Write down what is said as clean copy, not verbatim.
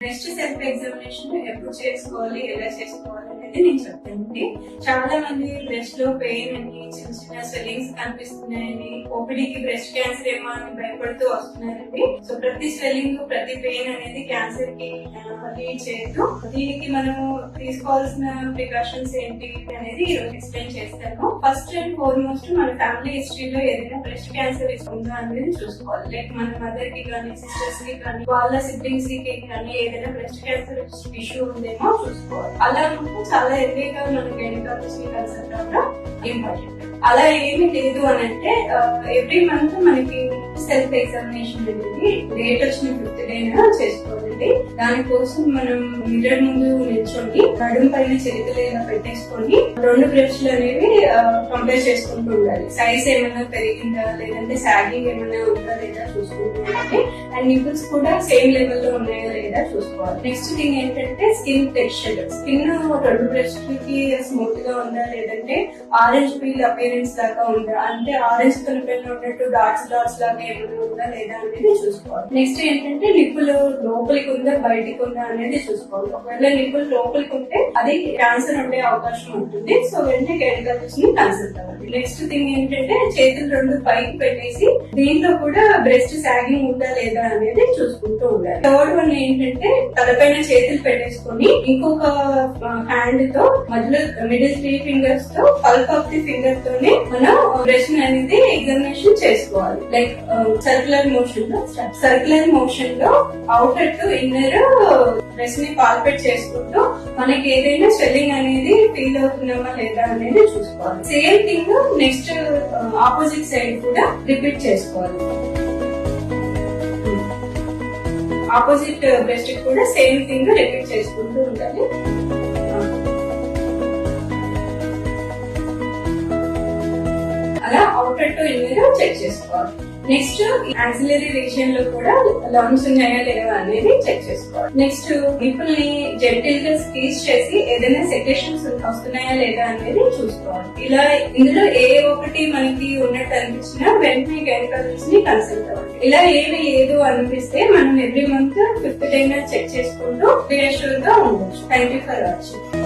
Breast self examination ఎప్పుడు చేసుకోవాలి, ఎలా చేసుకోవాలి అనేది నేను చెప్తానండి. చాలా మంది బ్రెస్ట్ లో పెయిన్ అని, చిన్న చిన్న స్వెల్లింగ్స్ కనిపిస్తున్నాయని, ఓపీడీకి బ్రెస్ట్ క్యాన్సర్ ఏమో అని భయపడుతూ వస్తున్నారండి. సో ప్రతి స్వెల్లింగ్, ప్రతి పెయిన్ అనేది క్యాన్సర్ కి లీడ్ చేయదు. దీనికి మనం తీసుకోవాల్సిన ప్రికాషన్స్ ఏంటి అనేది ఈరోజు ఎక్స్ప్లెయిన్ చేస్తాను. ఫస్ట్ అండ్ ఫార్మోస్ట్ మన ఫ్యామిలీ హిస్టరీలో ఏదైనా బ్రెస్ట్ క్యాన్సర్ ఉందా అనేది చూసుకోవాలి. లైక్ మన మదర్ కి కానీ, సిస్టర్స్ కి కానీ, వాళ్ళ సిబ్లింగ్స్ కి కానీ ఏదైనా బ్రెస్ట్ క్యాన్సర్ ఇష్యూ ఉందేమో చూసుకోవాలి. అలా చాలా ఎర్లీగా మన గైనకాలజిస్ట్ ని కన్సల్ట్ అవ్వడం ఇంపార్టెంట్. అలా ఏమి లేదు అని అంటే ఎవ్రీ మంత్ మనకి సెల్ఫ్ ఎగ్జామినేషన్ అనేది డేట్ వచ్చిన 5th డేనా చేసుకోవాలండి. దానికోసం మనం మిర్రర్ ముందు నిల్చొని నడుము పైన చేతులు ఇలా పెట్టేసుకొని 2 బ్రెస్ట్లు అనేవి కంపేర్ చేసుకుంటూ ఉండాలి. సైజ్ ఏమైనా పెరిగిందా, లేదంటే సాగింగ్ ఏమైనా ఉందా లేదా చూసుకుంటూ ఉండాలి. అండ్ నిపుల్స్ కూడా సేమ్ లెవెల్ లో ఉన్నాయా లేదా చూసుకోవాలి. నెక్స్ట్ థింగ్ ఏంటంటే స్కిన్ టెక్స్చర్. స్కిన్ 2 బ్రెస్ట్లకి స్మూత్ గా ఉందా, లేదంటే ఆరెంజ్ పీల్ అపియరెన్స్ లాగా ఉందా, అంటే ఆరెంజ్ కలర్ పైన ఉన్నట్టు డాట్స్ లాగా ఏమైనా ఉందా లేదా అనేది చూసుకోవాలి. నెక్స్ట్ ఏంటంటే నిప్పులు లోపలికి ఉందా, బయటికి ఉందా అనేది చూసుకోవాలి. ఒకవేళ నిప్పులు లోపలికి ఉంటే అది క్యాన్సర్ ఉండే అవకాశం ఉంటుంది. సో వెంటనే గైనకాలజిస్ట్ ని కన్సల్ట్ అవ్వాలి. నెక్స్ట్ థింగ్ ఏంటంటే చేతులు 2 పైకి పెట్టేసి దీంట్లో కూడా బ్రెస్ట్ సాగింగ్ ఉందా లేదా అనేది చూసుకుంటూ ఉండాలి. థర్డ్ వన్ ఏంటంటే తలపైన చేతులు పెట్టేసుకొని ఇంకొక హ్యాండ్ తో మధ్యలో మిడిల్ 3 ఫింగర్స్ తో పల్ప్ ఆఫ్ ది ఫింగర్ తోనే మనం బ్రెస్ట్ అనేది ఎగ్జామినేషన్ చేసుకోవాలి. లైక్ సర్క్యులర్ మోషన్ లో అవుటర్ టు ఇన్నర్ బ్రెస్ట్ ని పాల్పేట్ చేసుకుంటూ మనకి ఏదైనా స్వెల్లింగ్ అనేది ఫీల్ అవుతున్నామా లేదా అనేది చూసుకోవాలి. Same thing next opposite side కూడా రిపీట్ చేసుకోవాలి. ఆపోజిట్ బ్రెస్ట్ కూడా సేమ్ థింగ్ రిపీట్ చేసుకుంటూ ఉండాలి. అలా అవుటర్ టు ఇన్నర్ చెక్ చేసుకోవాలి. నెక్స్ట్ యాక్సిలరీ రీజియన్ లో కూడా లంప్స్ ఉన్నాయా లేవా అనేది చెక్ చేసుకోవాలి. నెక్స్ట్ నిపుల్ ని జెంటిల్ గా స్క్వీజ్ చేసి ఏదైనా సెక్రేషన్స్ వస్తున్నాయా లేదా అనేది చూసుకోవాలి. ఇలా ఇందులో ఏ ఒకటి మనకి ఉన్నట్టు అనిపించినా వెంటనే గైనకాలజిస్ట్ ని కన్సల్ట్ అవ్వాలి. ఇలా ఏమి లేదు అనిపిస్తే మనం ఎవ్రీ మంత్ 5th డేనా చెక్ చేసుకుంటూ రియాష్యూర్ గా ఉండొచ్చు. Thank you for watching.